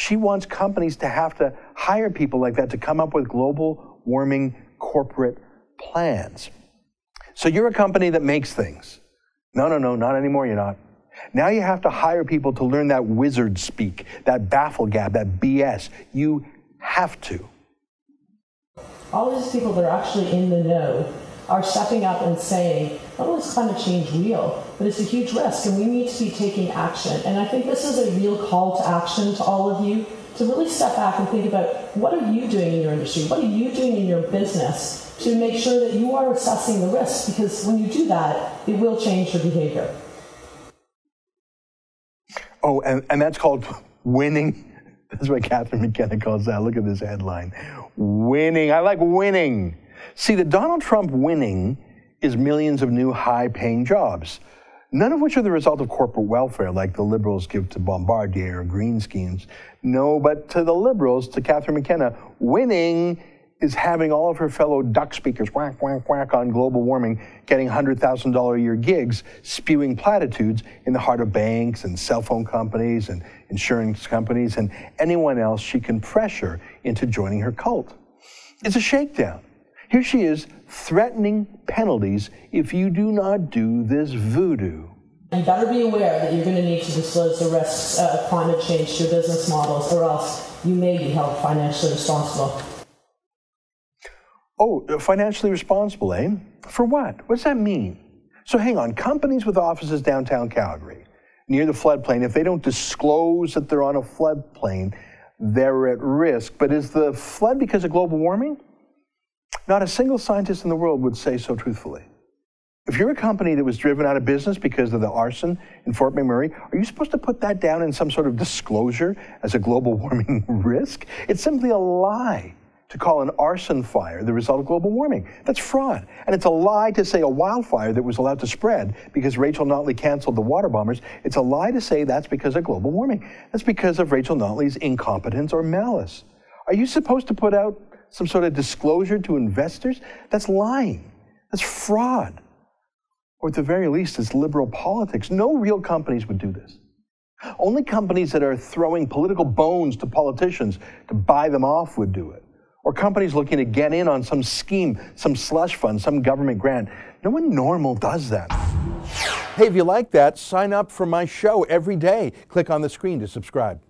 She wants companies to have to hire people like that to come up with global warming corporate plans. So you're a company that makes things. No, not anymore, you're not. Now you have to hire people to learn that wizard speak, that baffle gab, that BS. You have to. All these people that are actually in the know are stepping up and saying, not only is climate change real, but it's a huge risk and we need to be taking action. And I think this is a real call to action to all of you to really step back and think about what are you doing in your industry? What are you doing in your business to make sure that you are assessing the risks? Because when you do that, it will change your behavior. Oh, and that's called winning. That's what Catherine McKenna calls that. Look at this headline. Winning. I like winning. See, the Donald Trump winning is millions of new high-paying jobs, none of which are the result of corporate welfare like the Liberals give to Bombardier or green schemes. No, but to the Liberals, to Catherine McKenna, winning is having all of her fellow duck speakers whack, whack, whack on global warming, getting $100,000 a year gigs, spewing platitudes in the heart of banks and cell phone companies and insurance companies and anyone else she can pressure into joining her cult. It's a shakedown. Here she is threatening penalties if you do not do this voodoo. You better be aware that you're going to need to disclose the risks of climate change to your business models, or else you may be held financially responsible. Oh, financially responsible, eh? For what? What does that mean? So hang on, companies with offices downtown Calgary, near the floodplain, if they don't disclose that they're on a floodplain, they're at risk. But is the flood because of global warming? Not a single scientist in the world would say so truthfully. If you're a company that was driven out of business because of the arson in Fort McMurray, are you supposed to put that down in some sort of disclosure as a global warming risk? It's simply a lie to call an arson fire the result of global warming. That's fraud. And it's a lie to say a wildfire that was allowed to spread because Rachel Notley canceled the water bombers. It's a lie to say that's because of global warming. That's because of Rachel Notley's incompetence or malice. Are you supposed to put out some sort of disclosure to investors? That's lying. That's fraud. Or at the very least, it's liberal politics. No real companies would do this. Only companies that are throwing political bones to politicians to buy them off would do it. Or companies looking to get in on some scheme, some slush fund, some government grant. No one normal does that. Hey, if you like that, sign up for my show every day. Click on the screen to subscribe.